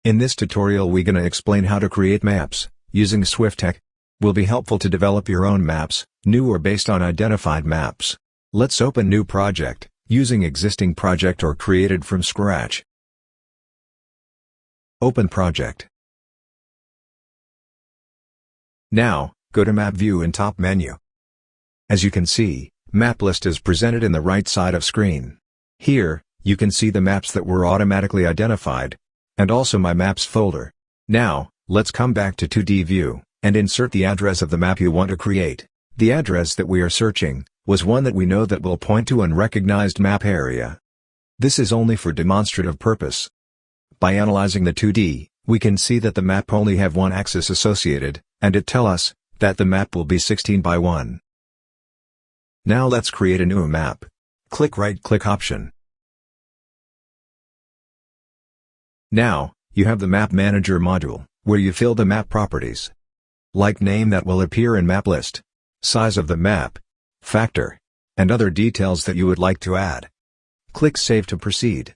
In this tutorial we're gonna explain how to create maps, using SWIFTEC. Will be helpful to develop your own maps, new or based on identified maps. Let's open new project, using existing project or created from scratch. Open project. Now, go to Map View in top menu. As you can see, map list is presented in the right side of screen. Here, you can see the maps that were automatically identified, and also my maps folder. Now, let's come back to 2D view, and insert the address of the map you want to create. The address that we are searching, was one that we know that will point to unrecognized map area. This is only for demonstrative purpose. By analyzing the 2D, we can see that the map only have one axis associated, and it tell us, that the map will be 16 by 1. Now let's create a new map. Click right-click option. Now, you have the Map Manager module, where you fill the map properties. Like name that will appear in map list, size of the map, factor, and other details that you would like to add. Click Save to proceed.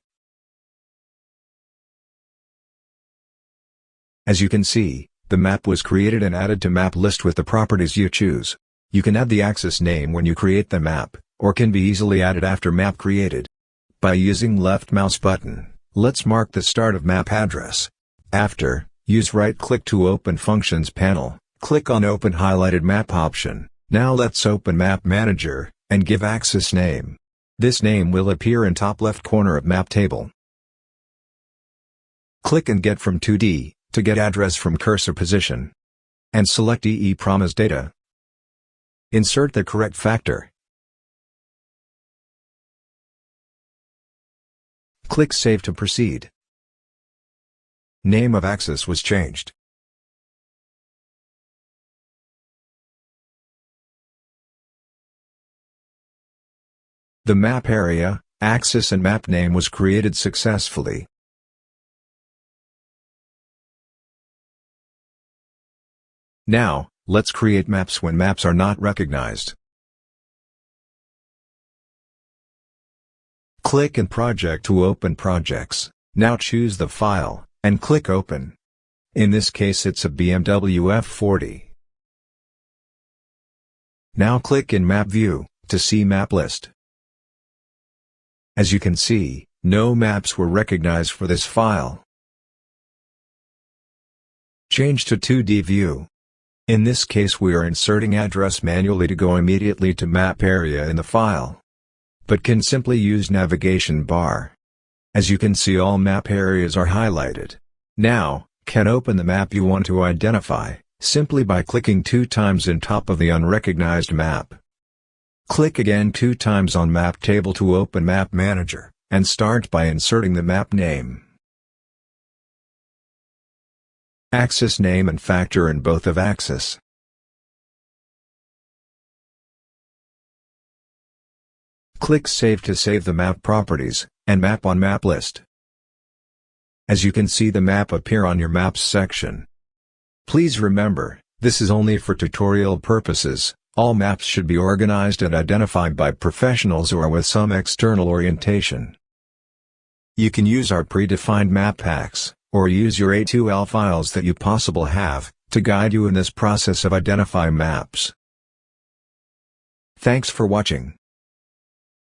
As you can see, the map was created and added to map list with the properties you choose. You can add the axis name when you create the map, or can be easily added after map created. By using left mouse button, let's mark the start of map address. After, use right-click to open Functions panel, click on Open highlighted map option. Now let's open Map Manager, and give axis name. This name will appear in top left corner of map table. Click and Get from 2D, to get address from cursor position. And select EEPROM as data. Insert the correct factor. Click Save to proceed. Name of axis was changed. The map area, axis and map name was created successfully. Now, let's create maps when maps are not recognized. Click in Project to open projects. Now choose the file, and click Open. In this case it's a BMW F40. Now click in Map View, to see map list. As you can see, no maps were recognized for this file. Change to 2D view. In this case we are inserting address manually to go immediately to map area in the file, but can simply use navigation bar. As you can see, all map areas are highlighted. Now, can open the map you want to identify, simply by clicking 2 times in top of the unrecognized map. Click again 2 times on map table to open Map Manager, and start by inserting the map name. Axis name and factor in both of axis. Click Save to save the map properties, and map on map list. As you can see, the map appear on your Maps section. Please remember, this is only for tutorial purposes. All maps should be organized and identified by professionals or with some external orientation. You can use our predefined map packs, or use your A2L files that you possibly have, to guide you in this process of identifying maps. Thanks for watching.